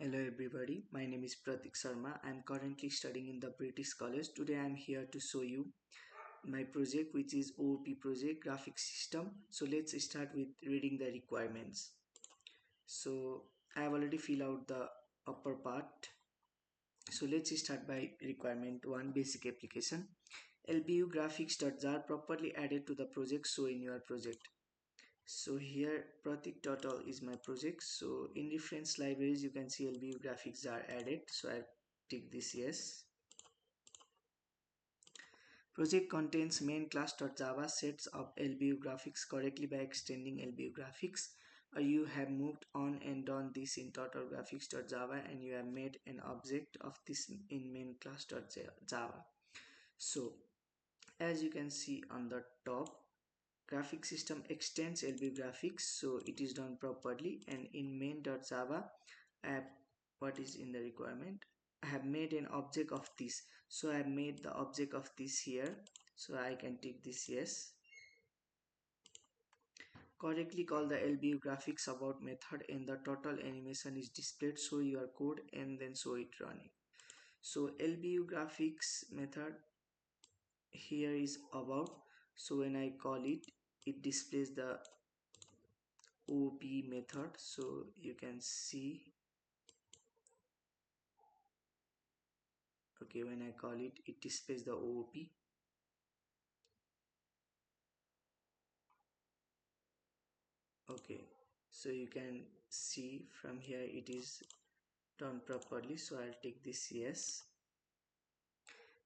Hello everybody, my name is Pratik Sharma. I am currently studying in the British College. Today I am here to show you my project, which is OOP project graphic system. So let's start with reading the requirements. So I have already filled out the upper part. So let's start by requirement 1, basic application. LBU graphics.jar properly added to the project show in your project. So here Pratik Total is my project. So in reference libraries you can see LBU graphics are added. So I tick this yes. Project contains main class.java sets up LBU graphics correctly by extending LBU graphics. You have moved on and done this in total graphics.java and you have made an object of this in main class.java. So as you can see on the top, graphic system extends LB graphics, so it is done properly. And in main.java app, what is in the requirement, I have made an object of this, so I have made the object of this here, so I can tick this yes. Correctly call the LBU graphics about method and the total animation is displayed. Show your code and then show it running. So LBU graphics method here is about, so when I call it, it displays the OOP method. So you can see, okay, when I call it, it displays the OOP. Okay, so you can see from here it is done properly, so I'll take this yes.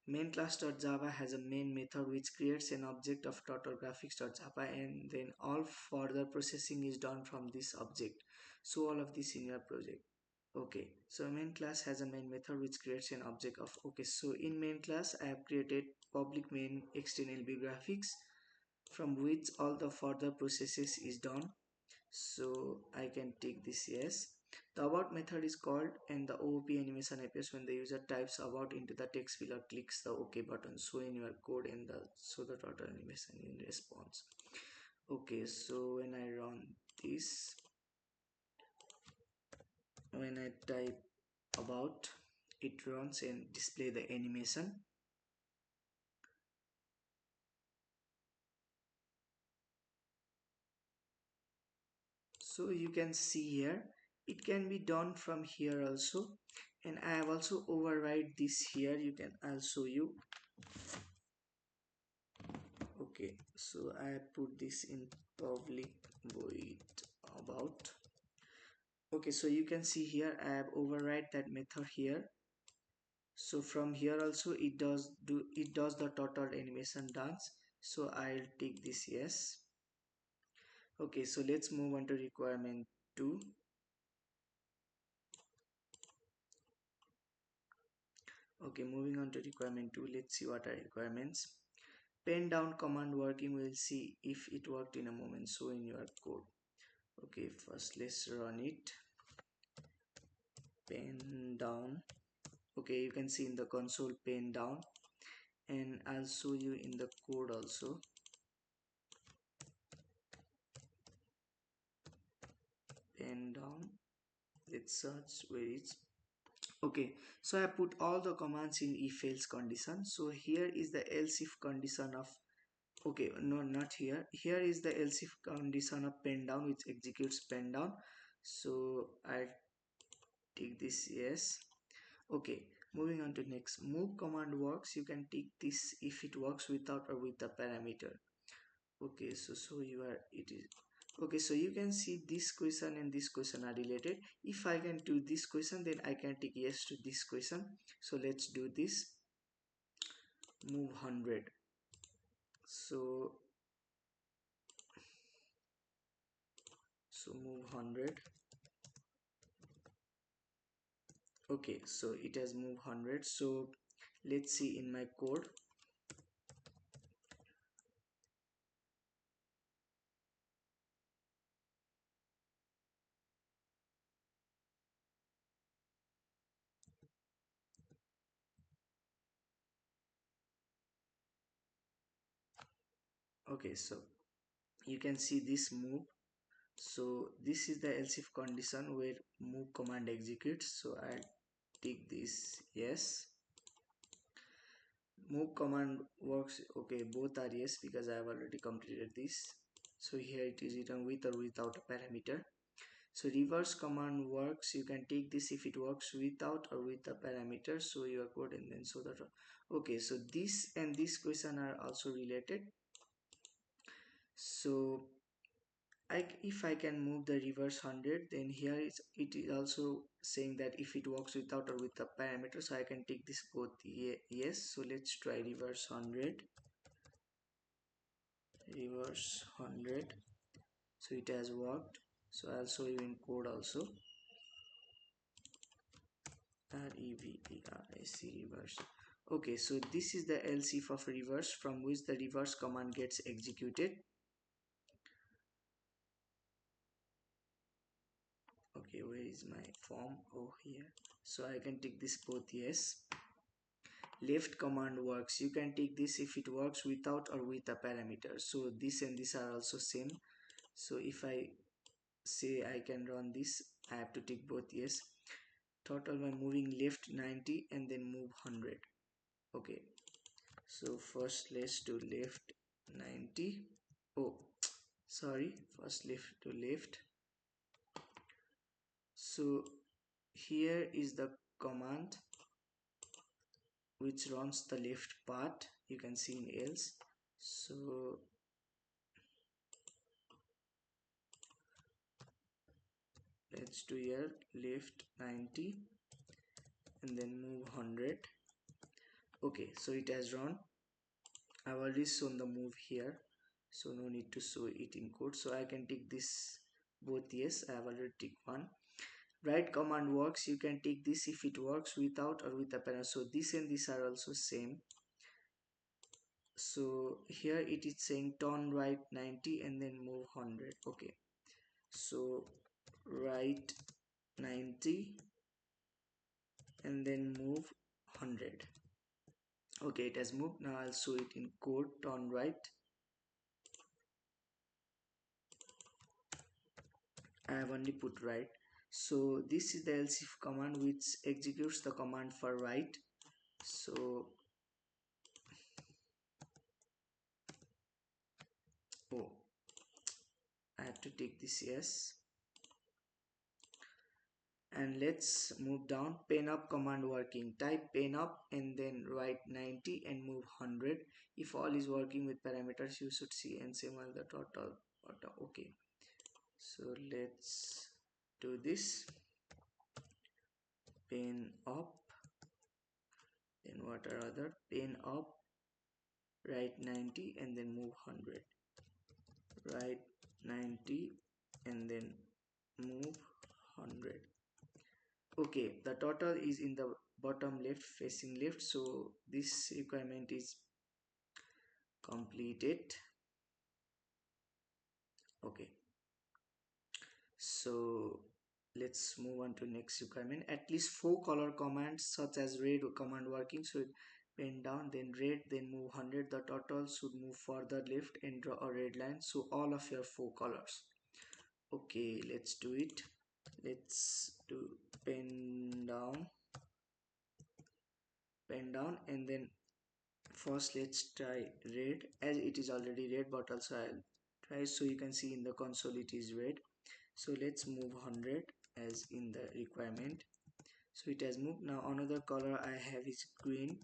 Main class.java has a main method which creates an object of total graphics.java and then all further processing is done from this object. So all of this in your project. Okay, so main class has a main method which creates an object of, okay, so in main class I have created public main extend LB graphics from which all the further processes is done. So I can take this yes. The about method is called and the OOP animation appears when the user types about into the text field or clicks the OK button. So in your code and the so the total animation in response. Okay, so when I run this, when I type about, it runs and display the animation. So you can see here it can be done from here also, and I have also override this here. You can, I'll show you. Okay, so I put this in public void about. Okay, so you can see here I have override that method here. So from here also it does the total animation dance. So I'll take this yes. Okay, so let's move on to requirement 2. Okay, moving on to requirement 2, let's see what are requirements. Pen down command working, we'll see if it worked in a moment. So in your code. Okay, first let's run it. Pen down. Okay, you can see in the console pen down, and I'll show you in the code also. Pen down, let's search where it's. Okay, so I put all the commands in if else condition. So here is the else if condition of, okay, no, not here, here is the else if condition of pen down which executes pen down. So I'll take this yes. Okay, moving on to next, move command works. You can take this if it works without or with the parameter. Okay, so you are, it is okay, so you can see this question and this question are related. If I can do this question, then I can take yes to this question. So let's do this. Move 100. So move 100. Okay, so it has moved 100. So let's see in my code. Okay, so you can see this move So this is the else if condition where move command executes. So I'll tick this yes. Move command works, okay, both are yes because I have already completed this. So here it is written with or without a parameter. So reverse command works, you can take this if it works without or with a parameter. So your code and then so that, okay, so this and this question are also related. So if I can move the reverse 100, then here it is also saying that if it works without or with a parameter. So I can take this both yes. So let's try reverse 100, reverse 100. So it has worked. So I'll show you in code also. reverse, reverse. Okay, so this is the else if of reverse from which the reverse command gets executed. Okay, where is my form? Oh, here. So I can take this both yes. Left command works, you can take this if it works without or with a parameter. So this and this are also same. So if I say I can run this, I have to take both yes. Total by moving left 90 and then move 100. Okay, so first let's do left 90. Oh, sorry, first left to left. So here is the command which runs the left part, you can see in else. So let's do here left 90 and then move 100. Okay, so it has run. I've already shown the move here, so no need to show it in code. So I can take this both yes. I have already ticked one. Right command works, you can take this if it works without or with a parameter. So this and this are also same. So here it is saying turn right 90 and then move 100. Okay, so right 90 and then move 100. Okay, it has moved. Now I'll show it in code. Turn right, I have only put right. So this is the else if command which executes the command for right. So oh, I have to take this yes. And let's move down. Pen up command working, type pen up and then write 90 and move 100. If all is working with parameters, you should see and same as the total. Okay, so let's do this. Pen up, then what are other, pen up, write 90 and then move 100, write 90 and then move 100. Okay, the total is in the bottom left facing left, so this requirement is completed. Okay, so let's move on to next requirement. At least 4 color commands such as red command working. So pen down, then red, then move 100. The total should move further left and draw a red line. So all of your 4 colors. Okay, let's do it. Let's do pen down and then first let's try red, as it is already red, but also I'll try so you can see in the console it is red. So let's move 100 as in the requirement. So it has moved. Now another color I have is green,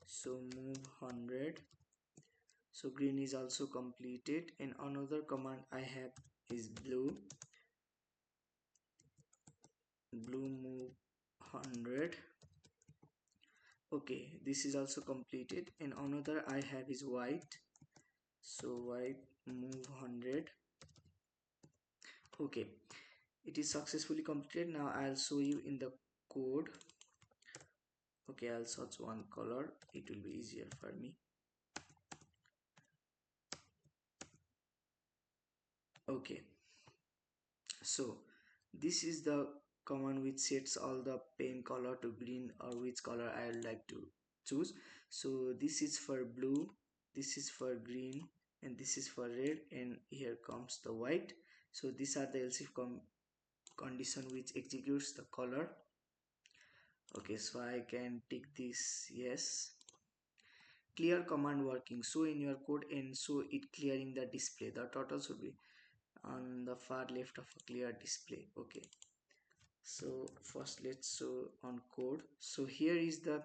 so move 100. So green is also completed. And another command I have is blue, move 100. Okay, this is also completed. And another I have is white, so white, move 100. Okay, it is successfully completed. Now I'll show you in the code. Okay, I'll search one color, it will be easier for me. Okay, so this is the command which sets all the pen color to green or which color I would like to choose. So this is for blue, this is for green, and this is for red, and here comes the white. So these are the else if condition which executes the color. Okay, so I can tick this yes. Clear command working, show in your code and show it clearing the display. The total should be on the far left of a clear display. Okay, so first let's show on code. So here is the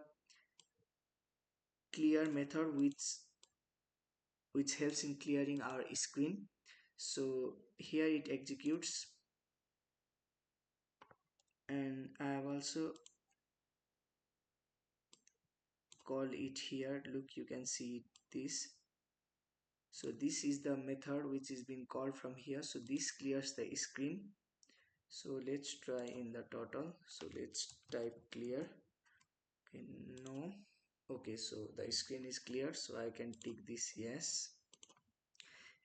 clear method which helps in clearing our screen. So here it executes, and I have also called it here. Look, you can see this. So this is the method which is being called from here. So this clears the screen. So let's try in the total. So let's type clear. Okay, no. Okay, so the screen is clear, so I can tick this yes.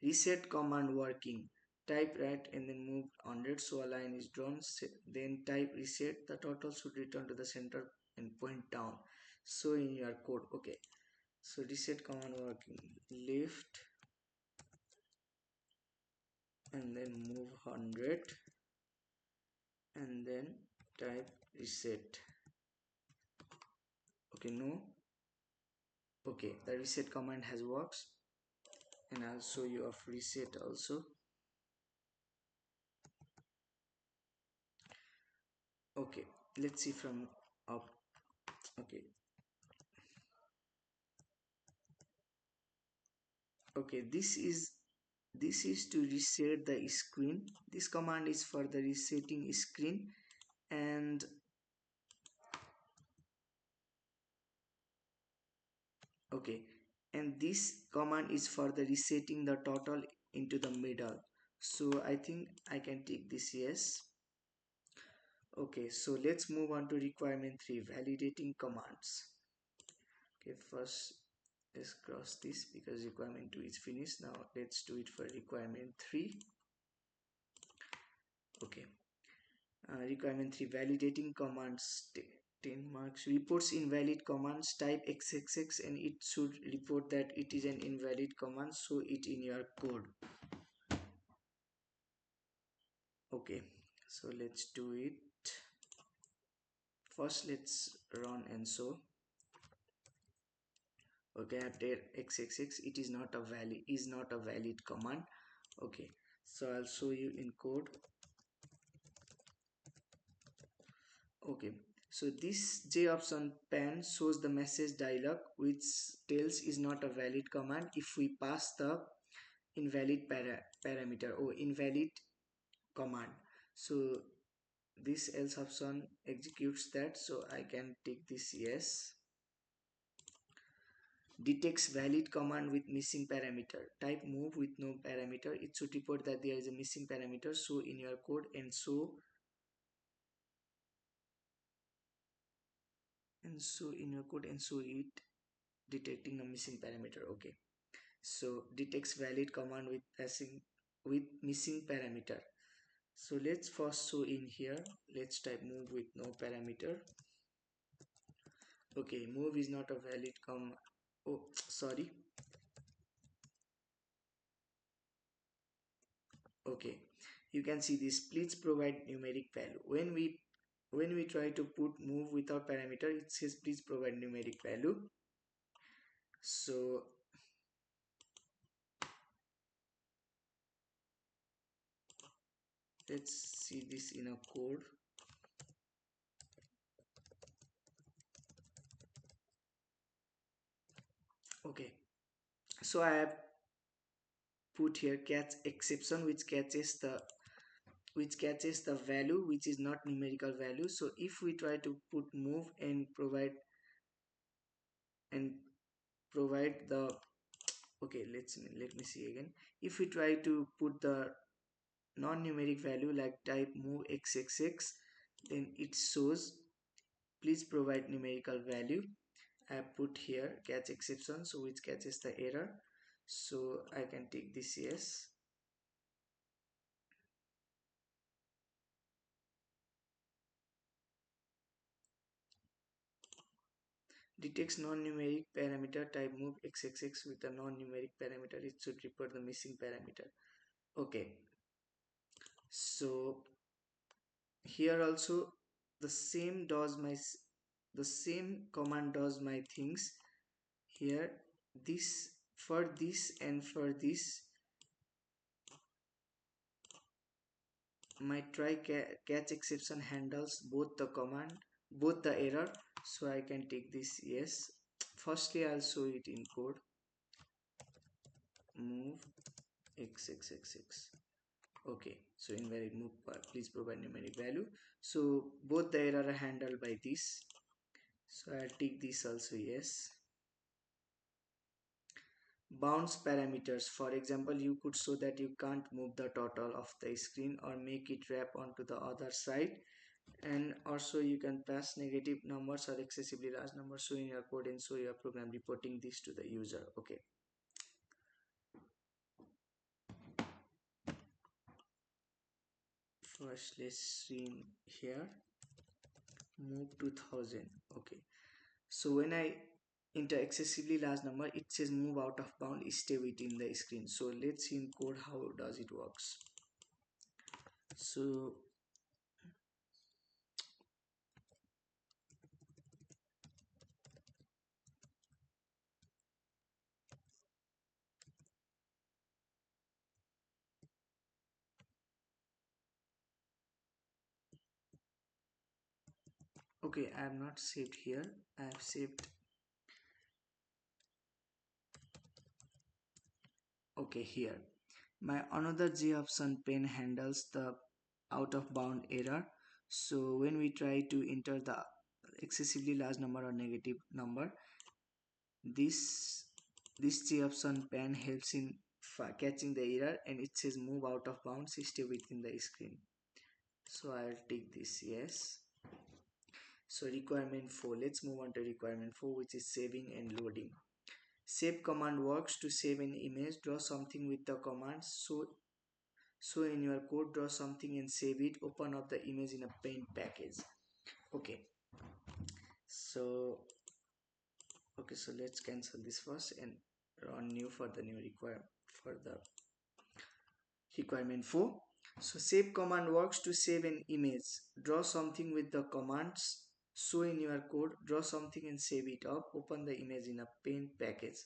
Reset command working. Type right and then move 100 so a line is drawn. Then type reset. The total should return to the center and point down. So in your code. Okay, so reset command working. Left and then move 100 and then type reset. Okay, no. Okay, the reset command has worked, and I'll show you of reset also. Okay, let's see from up. Okay, okay, this is to reset the screen. This command is for the resetting screen, and okay, and this command is for the resetting the total into the middle. So I think I can take this yes. Okay, so let's move on to requirement 3, validating commands. Okay, first let's cross this because requirement 2 is finished. Now let's do it for requirement 3. Okay, requirement 3, validating commands. 10 marks. Reports invalid commands. Type xxx and it should report that it is an invalid command. Show it in your code. Okay, so let's do it. First let's run and show. Okay, I have xxx. It is not a valid command. Okay, so I'll show you in code. Okay, so this J option pan shows the message dialog which tells is not a valid command if we pass the invalid parameter or invalid command. So this else option executes that, so I can take this yes. Detects valid command with missing parameter. Type move with no parameter. It should report that there is a missing parameter. So in your code and so in your code and so it detecting a missing parameter. Okay, so detects valid command with missing parameter. So let's first show in here. Let's type move with no parameter. Okay, move is not a valid command. Oh, sorry. Okay, you can see this. Please provide numeric value. When we try to put move without parameter, it says please provide numeric value. So let's see this in a code. Okay, so I have put here catch exception which catches the value which is not numerical value. So if we try to put move and provide the okay, let me see again. If we try to put the non-numeric value like type move xxx, then it shows please provide numerical value. I have put here catch exception, so which catches the error, so I can take this yes. Detects non-numeric parameter, type move xxx with a non-numeric parameter. It should report the missing parameter. Okay, So here also the same does my the same command does my things here. This for this and for this, my try catch exception handles both the command, both the error. So I can take this yes. Firstly I'll show it in code. Move x. Okay, so invalid move please provide numeric value. So both the error are handled by this, so I'll take this also yes. Bounds parameters, for example you could show that you can't move the total of the screen or make it wrap onto the other side, and also you can pass negative numbers or excessively large numbers, so in your code and so your program reporting this to the user. Okay, first let's see in here move 2000. Okay, so when I enter excessively large number, it says move out of bound, stay within the screen. So let's see in code how does it works. So okay, I have not saved here, I have saved. Okay, here my another J option pen handles the out of bound error. So when we try to enter the excessively large number or negative number, this J option pen helps in catching the error, and it says move out of bounds, stay within the screen. So I'll take this yes. So requirement 4, let's move on to requirement 4, which is saving and loading. Save command works to save an image. Draw something with the command. So in your code, draw something and save it. Open up the image in a paint package. Okay, so so let's cancel this first and run new for the new requirement for the requirement 4. So save command works to save an image. Draw something with the commands. So in your code, draw something and save it up. Open the image in a paint package.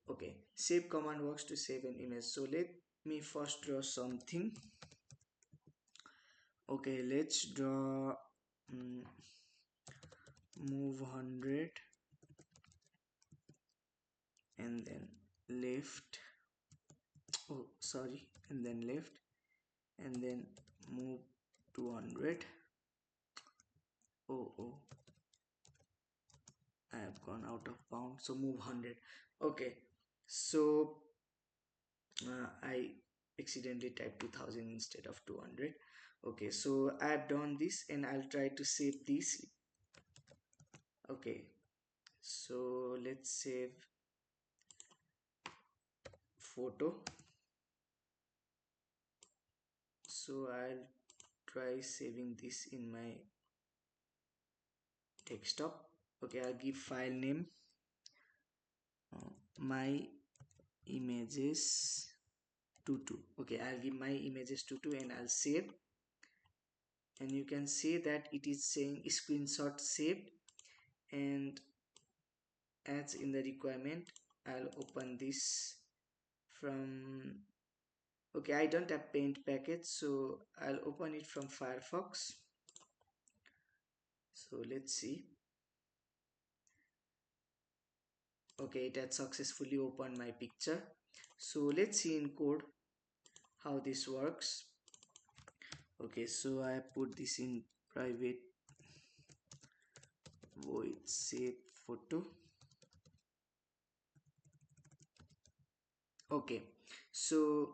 Okay, save command works to save an image. So let me first draw something. Okay, let's draw move 100 and then left. Oh sorry, and then left, and then move 200. Oh, I have gone out of bounds, so move 100. Okay, so I accidentally typed 2000 instead of 200. Okay, so I have done this and I'll try to save this. Okay, so let's save photo. So I'll try saving this in my desktop. Okay, I'll give file name my images 22. Okay, I'll give my images 22 and I'll save, and you can see that it is saying screenshot saved. And as in the requirement, I'll open this from, okay, I don't have paint package, so I'll open it from Firefox. So let's see. Okay, it had successfully opened my picture. So let's see in code how this works. Okay, so I put this in private void save photo. Okay, so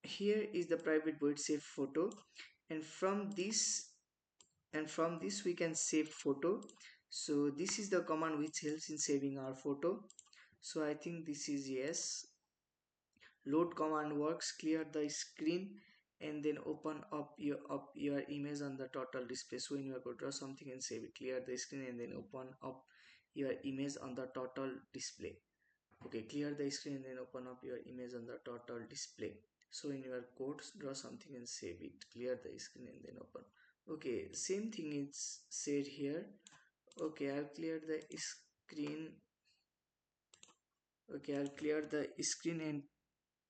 here is the private void save photo, and from this we can save photo. So this is the command which helps in saving our photo. So I think this is yes. Load command works, clear the screen and then open up your image on the total display. So when you are going to draw something and save it, clear the screen and then open up your image on the total display. Okay, clear the screen and then open up your image on the total display. So in your code, draw something and save it, clear the screen and then open. Okay, same thing is said here. Okay, I'll clear the screen. Okay, I'll clear the screen and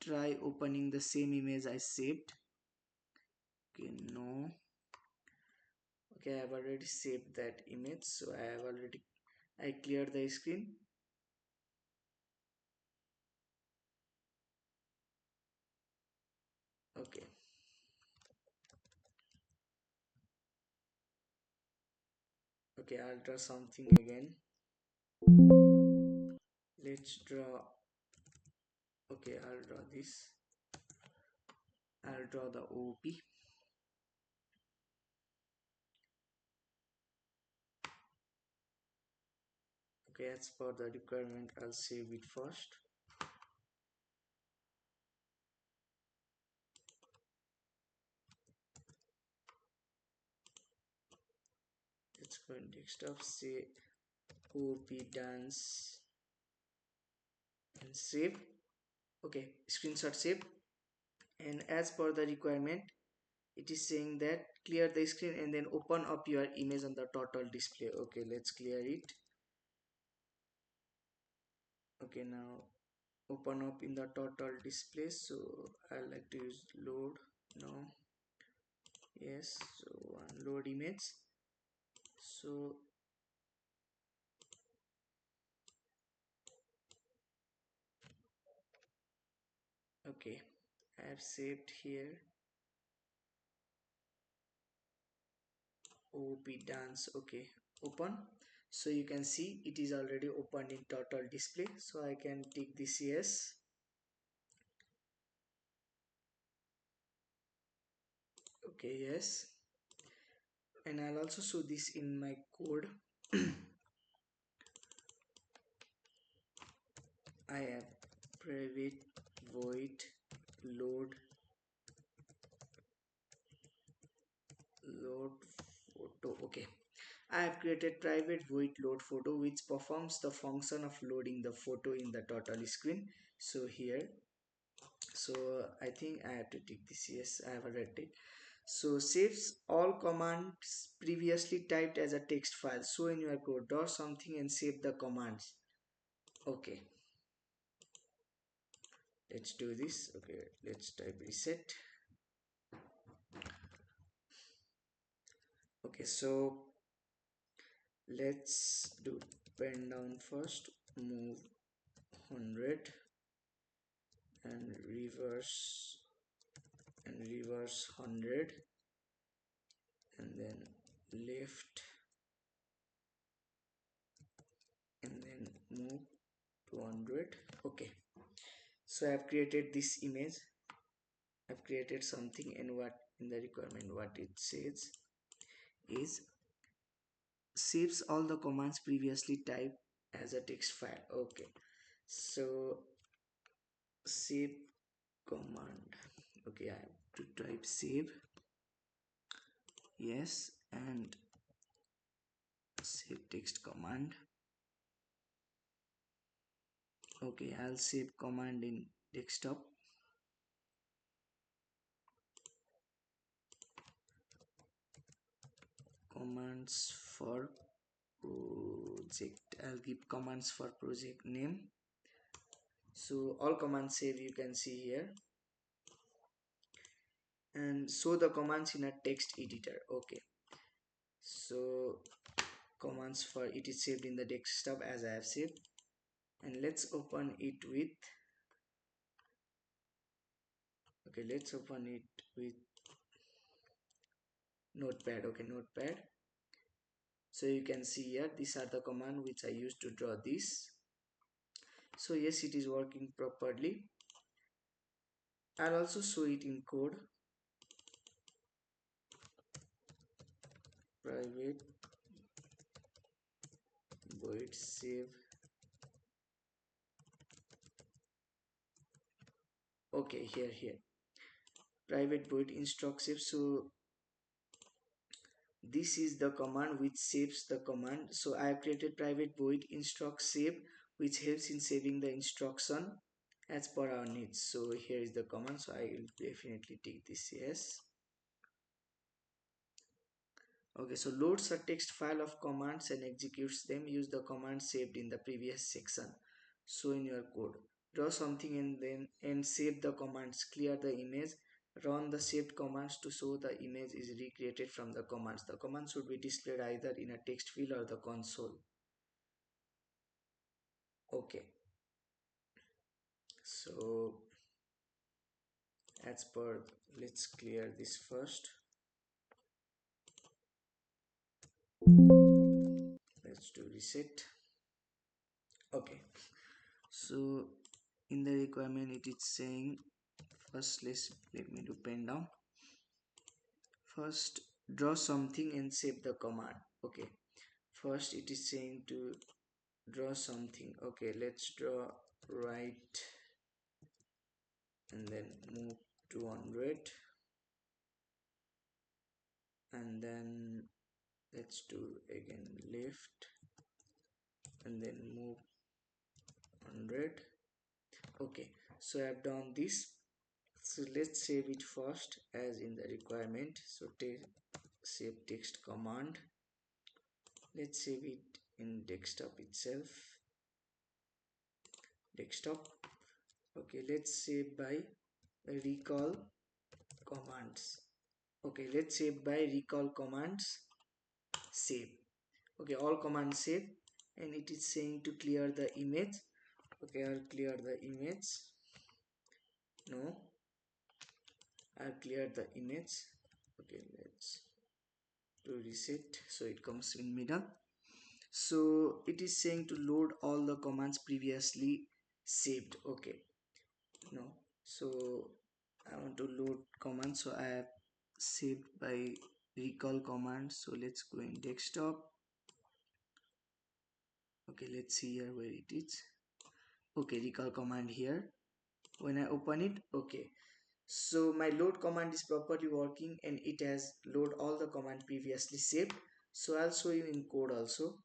try opening the same image I saved. Okay, no. Okay, I have already saved that image, so I cleared the screen. Okay, okay, I'll draw something again. Let's draw. Okay, I'll draw this. I'll draw the OP. Okay, as per the requirement, I'll save it first. Let's go in desktop, say OP dance and save. Okay, screenshot save. And as per the requirement, it is saying that clear the screen and then open up your image on the total display. Okay, let's clear it. Okay, now open up in the total display. So I like to use load. No, yes, so one load image. So okay, I have saved here OP dance. Okay, open. So you can see it is already opened in total display, so I can take this yes. Okay, yes, and I'll also show this in my code. I have private void load load photo. Okay, I have created private void load photo which performs the function of loading the photo in the total screen. So here, so I think I have to take this. Yes, I have already. So saves all commands previously typed as a text file. So in your code, draw something and save the commands. Okay, let's do this. Okay, let's type reset. Okay, so let's do pen down first, move 100 and reverse 100 and then left and then move 200. Okay, so I have created this image. I've created something, and what in the requirement what it says is saves all the commands previously typed as a text file. Okay, so save command. Okay, I have to type save, yes, and save text command. Okay, I'll save command in desktop. Commands for project, I'll give commands for project name. So all commands save, you can see here, and show the commands in a text editor. Okay, so commands for it is saved in the desktop as I have saved, and let's open it with, okay, let's open it with notepad. Okay, notepad. So you can see here these are the command which I used to draw this. So yes, it is working properly. I'll also show it in code. Private void save. Okay, here private void instruct save. So this is the command which saves the command. So I have created private void instruct save which helps in saving the instruction. as per our needs. So here is the command, so I will definitely take this yes. Okay, so loads a text file of commands and executes them. Use the command saved in the previous section. So in your code, draw something and save the commands. Clear the image. Run the saved commands to show the image is recreated from the commands. The command should be displayed either in a text field or the console. Okay, so as per, let's clear this first. Let's do reset. Okay, so in the requirement it is saying, first let me do pen down. First, draw something and save the command. Okay, first it is saying to draw something. Okay, let's draw right and then move 200 and then let's do again left and then move 100. Okay, so I've done this. So let's save it first as in the requirement. So save text command. Let's save it in desktop itself. Desktop. Okay, let's save by recall commands. Okay, let's save by recall commands. Save. Okay, all commands save, and it is saying to clear the image. Okay, I'll clear the image. No, I'll clear the image. Okay, let's do reset so it comes in middle. So it is saying to load all the commands previously saved. Okay, no, so I want to load commands, so I have saved by recall command. So let's go in desktop. Okay, let's see here where it is. Okay, recall command here. When I open it, okay, so my load command is properly working and it has load all the command previously saved. So I'll show you in code also.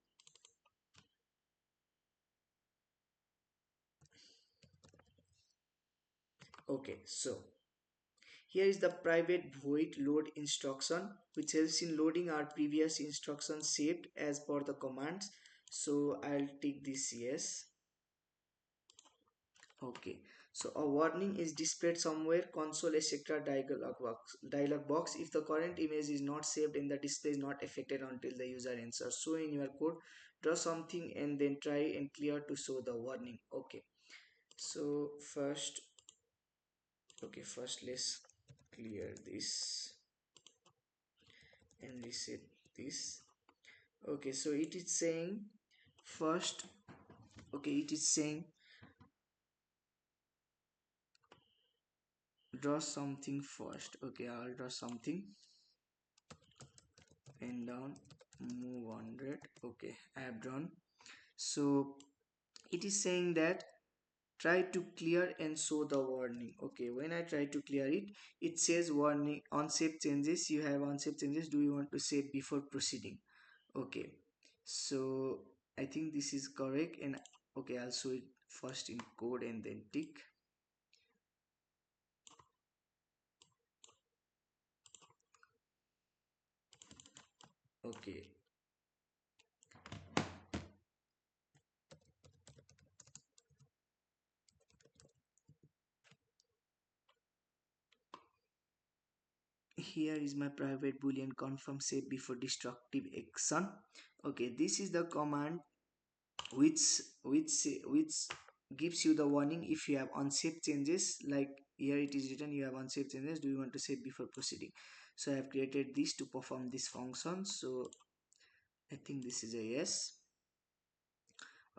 Okay, so here is the private void load instruction which helps in loading our previous instructions saved as per the commands. So I'll take this yes. Okay, so a warning is displayed somewhere, console etc. Dialog box. If the current image is not saved and the display is not affected until the user answers. So in your code, draw something and then try and clear to show the warning. Okay, so first, okay, first let's clear this and reset this. Okay, so it is saying first, okay, it is saying draw something first. Okay, I'll draw something and down move 100. Okay, I have drawn. So it is saying that try to clear and show the warning. Okay, when I try to clear it, it says warning on save changes. You have on save changes, do you want to save before proceeding? Okay, so I think this is correct, and okay, I'll show it first in code and then tick. Okay, here is my private boolean confirm save before destructive action. Okay, this is the command which which gives you the warning if you have unsafe changes. Like here it is written you have unsafe changes, do you want to save before proceeding? So I have created this to perform this function, so I think this is a yes.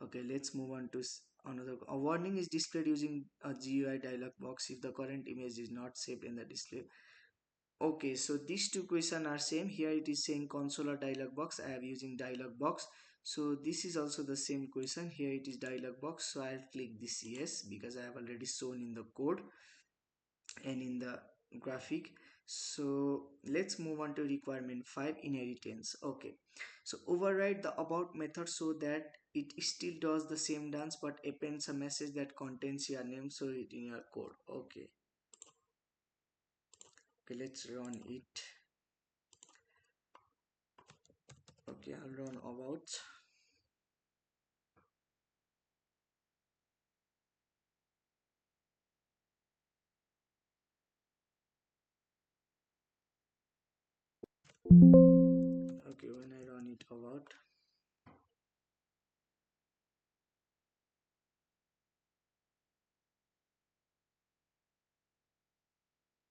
Okay, let's move on to another. A warning is displayed using a GUI dialog box if the current image is not saved in the display. Okay, so these two questions are same. Here it is saying console or dialog box. I am using dialog box. So this is also the same question. Here it is dialog box. So I'll click this yes because I have already shown in the code and in the graphic. So let's move on to requirement 5, inheritance. Okay, so override the about method so that it still does the same dance but appends a message that contains your name, so it in your code. Okay, okay, let's run it. Okay, I'll run about. Okay, when I run it about,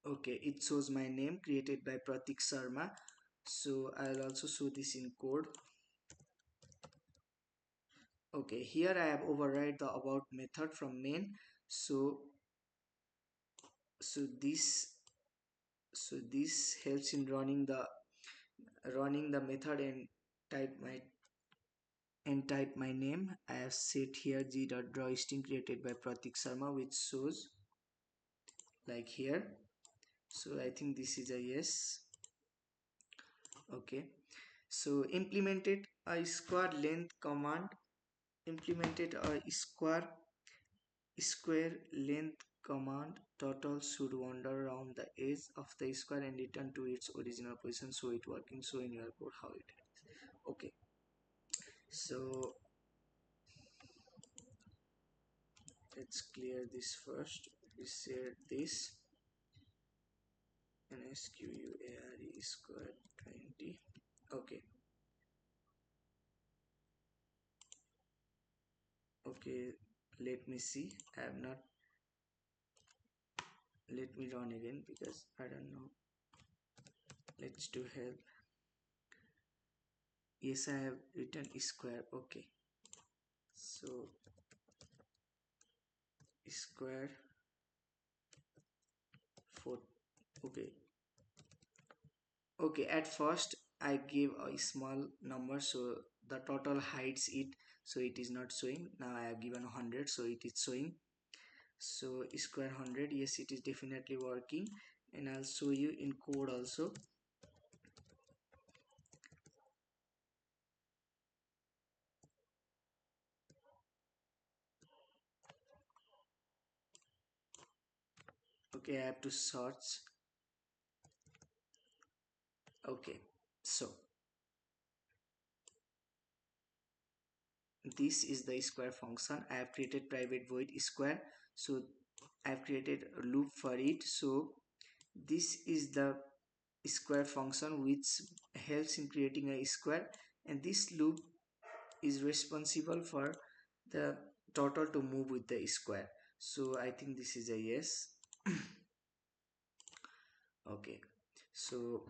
okay, it shows my name created by Pratik Sharma. So I'll also show this in code. Okay, here I have override the about method from main. So so this this helps in running the method and type my name. I have set here g.draw string created by Pratik Sharma, which shows like here. So I think this is a yes. Okay, so implemented a square length command, implemented a square length command. Turtle should wander around the edge of the square and return to its original position, so it working. So in your code how it is. Okay, so let's clear this first. We share this and square square 20. Okay, okay, let me see. I have not, let me run again because I don't know. Let's do help. Yes, I have written square. Okay, so square 4. Okay, okay, at first I gave a small number so the total hides it, so it is not showing. Now I have given 100, so it is showing. So square 100, yes, it is definitely working, and I'll show you in code also. Okay, I have to search. Okay, so this is the square function. I have created private void square, so I have created a loop for it. So this is the square function which helps in creating a square, and this loop is responsible for the turtle to move with the square. So I think this is a yes. Okay, so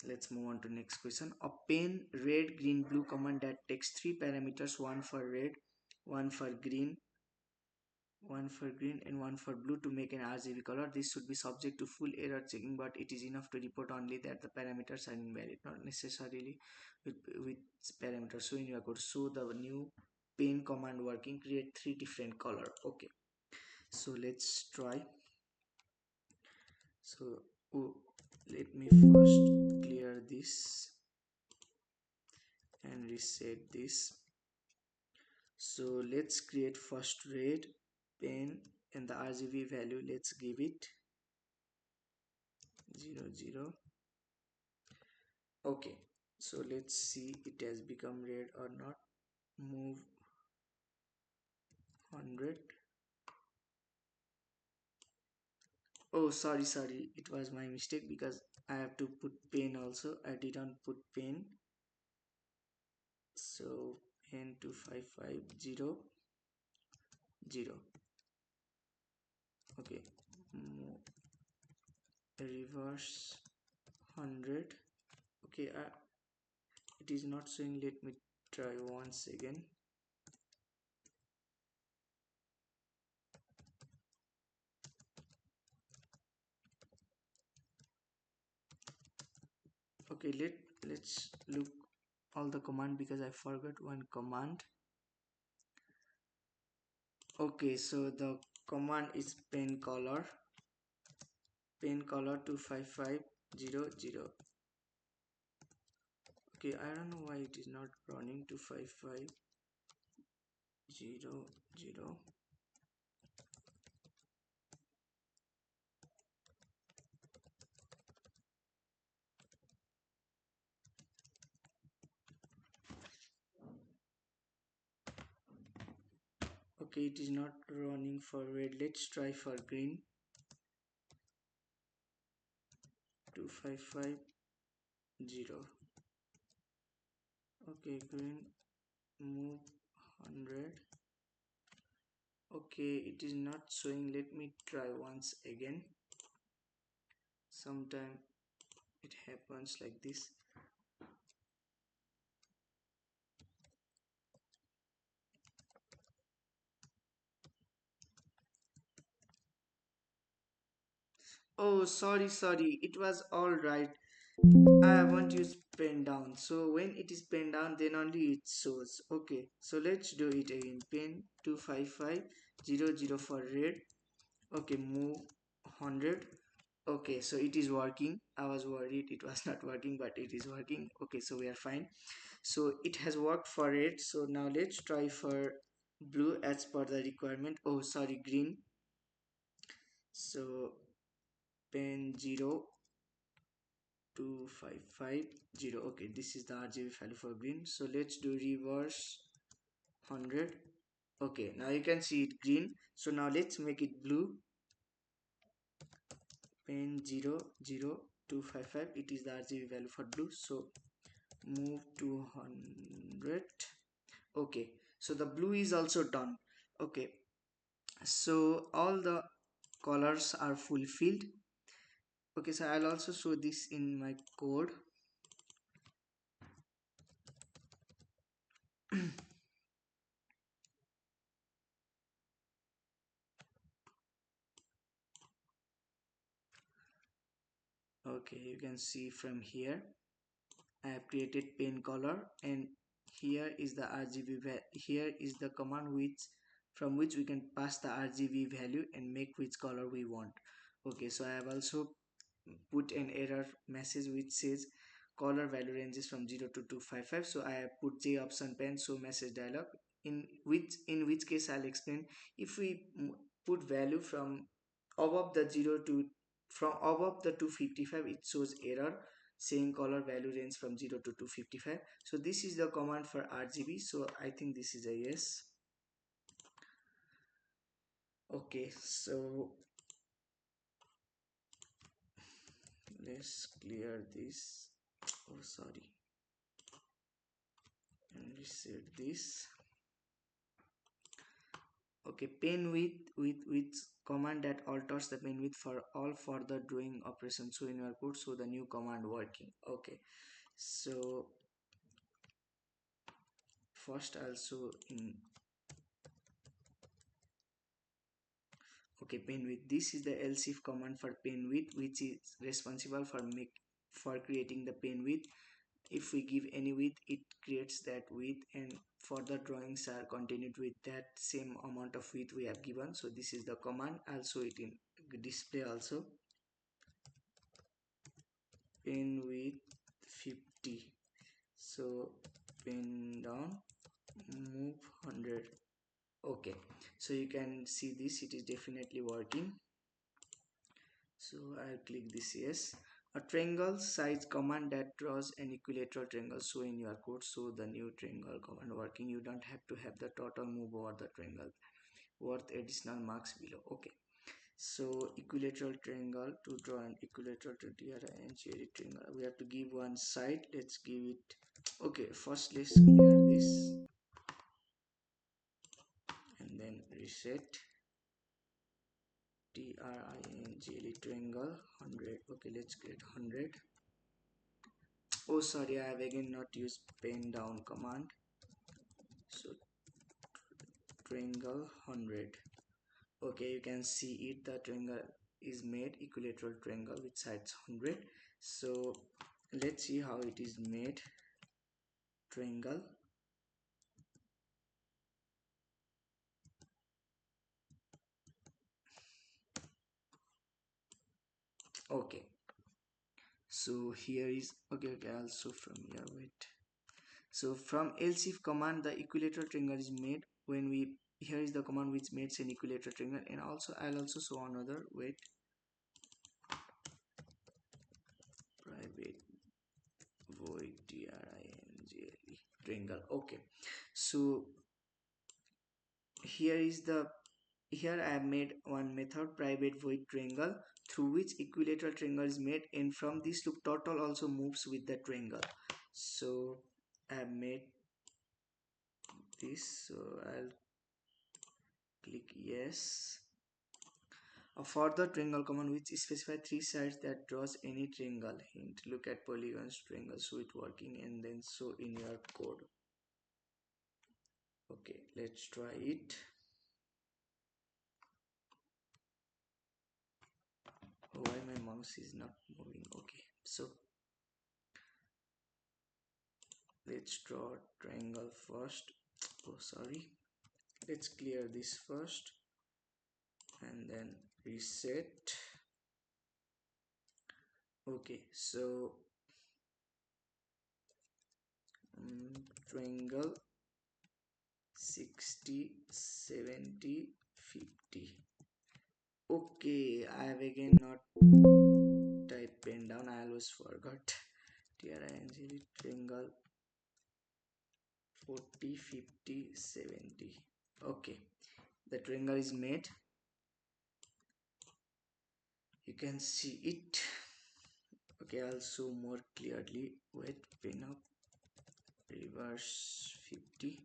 let's move on to next question. Append red green blue command that takes three parameters, one for red, one for green, and one for blue to make an RGB color. This should be subject to full error checking, but it is enough to report only that the parameters are invalid, not necessarily with parameters. So in your code, so the new paint command working, create three different color. Okay, so let's try. So oh, let me first clear this and reset this. So let's create first red pen, and the RGB value, let's give it 00. Okay, so let's see it has become red or not. Move 100. Oh, sorry, it was my mistake because I have to put pen also. I didn't put pen. So pen 2550 okay, reverse 100. Okay, it is not showing. Let me try once again. Okay, let's look all the command because I forgot one command. Okay, so the command is pen color 255 0 0. Okay, I don't know why it is not running. 255 0 0. Okay, it is not running for red. Let's try for green. 255 0. Okay, green, move 100. Okay, it is not showing. Let me try once again. Sometime it happens like this. Oh, sorry, it was all right. I want to use pen down. So when it is pen down, then only it shows. Okay, so let's do it again. Pen 255 0 0 for red. Okay, move 100. Okay, so it is working. I was worried it was not working, but it is working. Okay, so we are fine. So it has worked for red. So now let's try for blue as per the requirement. Oh, sorry, green. So pen 0 255 0. Okay, this is the RGB value for green. So let's do reverse 100. Okay, now you can see it green. So now let's make it blue. Pen 0 0 255. It is the RGB value for blue. So move to 100. Okay, so the blue is also done. Okay, so all the colors are fulfilled. Okay, so I'll also show this in my code. Okay, you can see from here I have created pen color, and here is the RGB. Here is the command from which we can pass the RGB value and make which color we want. Okay, so I have also put an error message which says color value ranges from 0 to 255. So I have put J option pen show message dialog, in which case I'll explain. If we put value from above the 0 to from above the 255, it shows error saying color value range from 0 to 255. So this is the command for RGB. So I think this is a yes. Okay, so let's clear this. Oh, sorry, and reset this. Okay, pen with command that alters the pen width for all further drawing operations. So in your code, so the new command working. Okay, so first also in. Okay, pen width. This is the else if command for pen width, which is responsible for creating the pen width. If we give any width, it creates that width, and further drawings are continued with that same amount of width we have given. So this is the command. I'll show it in display also. Pen width 50. So pen down, move 100. Okay, so you can see this, it is definitely working. So I'll click this yes. A triangle size command that draws an equilateral triangle. So in your code, so the new triangle command working. You don't have to have the total move over the triangle, worth additional marks below. Okay, so equilateral triangle, to draw an equilateral to and triangle, we have to give one side. Let's give it. Okay, first let's clear this and then reset. triangle 100. Okay, let's create 100. Oh, sorry, I have again not used pen down command. So triangle 100. Okay, you can see it, the triangle is made, equilateral triangle with sides 100. So let's see how it is made. Triangle. Okay, So here is okay, also from here, wait. So from else if command, the equilateral triangle is made when we, here is the command which makes an equilateral triangle. And also I'll also show another, wait, private void triangle triangle. Okay, so here is the, here I have made one method, private void triangle, through which equilateral triangle is made, and from this loop total also moves with the triangle. So I have made this, so I'll click yes. A further triangle command which specifies three sides that draws any triangle. Hint, look at polygons triangle, show it working and then show in your code. Okay, let's try it. Why my mouse is not moving? Okay, so let's draw triangle first. Oh sorry, let's clear this first and then reset. Okay, so triangle 60 70 50. Okay, I have again not typed pen down, I always forgot. triangle 40 50 70. Okay, the triangle is made, you can see it. Okay, I'll show more clearly, wait, pin up, reverse 50.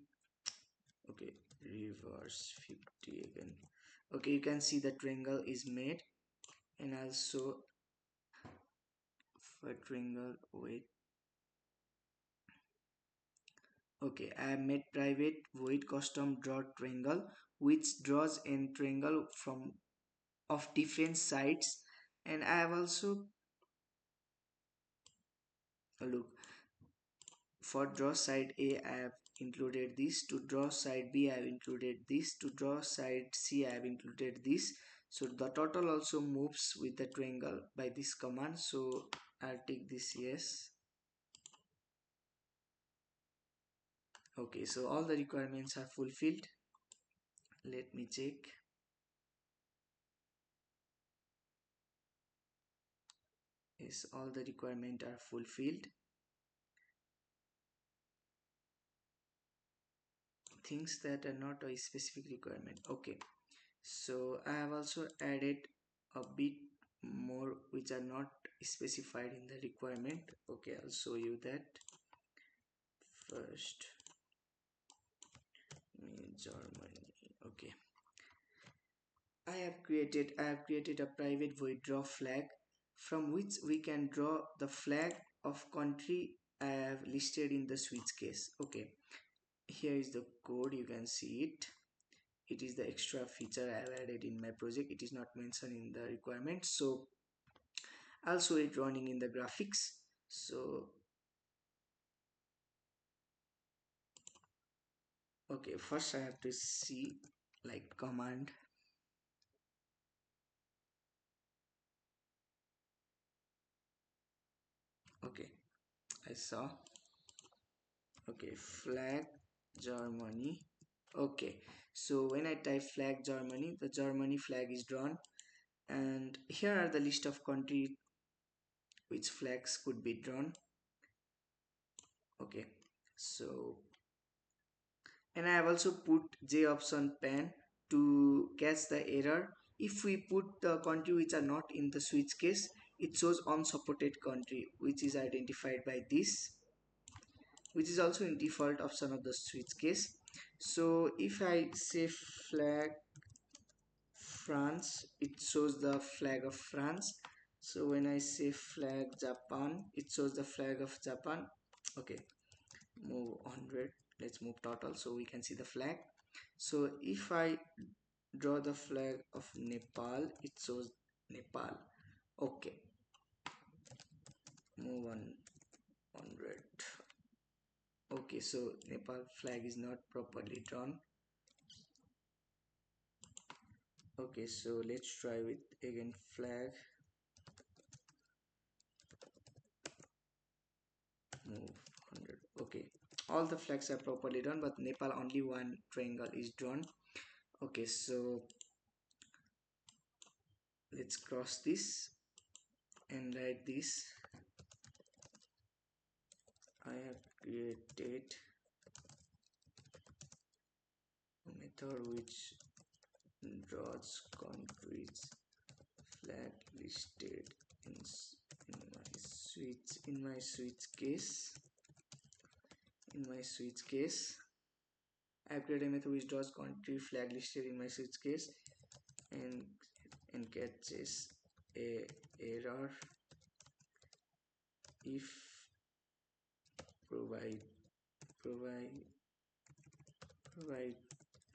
Okay, reverse 50 again. Okay, you can see the triangle is made. And also for triangle, wait, okay, I have made private void custom draw triangle which draws a triangle from of different sides. And I have also look, for draw side A I have included this, to draw side B I have included this, to draw side C I have included this. So the total also moves with the triangle by this command. So I'll take this yes. Okay, so all the requirements are fulfilled. Let me check. Yes, all the requirements are fulfilled. Things that are not a specific requirement. Okay, so I have also added a bit more which are not specified in the requirement. Okay, I'll show you that. First, Germany. Okay, I have created a private void draw flag from which we can draw the flag of country I have listed in the switch case. Okay, here is the code, you can see it. It is the extra feature I have added in my project, it is not mentioned in the requirement, so I'll show it running in the graphics. So okay, first I have to see like command. Okay, I saw. Okay, flag Germany. Okay, so when I type flag Germany, the Germany flag is drawn, and here are the list of country which flags could be drawn. Okay, so, and I have also put J option pen to catch the error. If we put the country which are not in the switch case, it shows unsupported country which is identified by this, which is also in default option of the switch case. So if I say flag France, it shows the flag of France. So when I say flag Japan, it shows the flag of Japan. Okay, move 100, let's move total so we can see the flag. So if I draw the flag of Nepal, it shows Nepal. Okay, move on 100. Okay, so Nepal flag is not properly drawn. Okay, so let's try with again flag move 100. Okay, all the flags are properly done, but Nepal only one triangle is drawn. Okay, so let's cross this and write this. I have created a method which draws countries flag listed in, in my switch case I have created a method which draws country flag listed in my switch case and catches a error if provide provide provide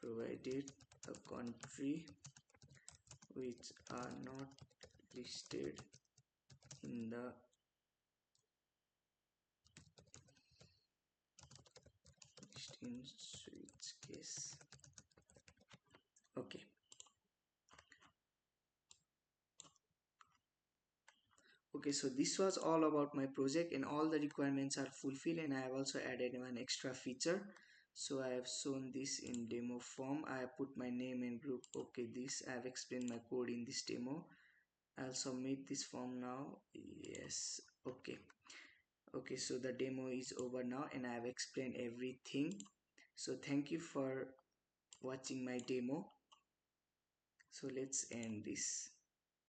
provided a country which are not listed in the in switch case. Okay, so this was all about my project and all the requirements are fulfilled, and I have also added one extra feature. So I have shown this in demo form. I have put my name and group. Okay, this I have explained my code in this demo. I'll submit this form now. Yes. Okay, so the demo is over now and I have explained everything. So thank you for watching my demo. So let's end this.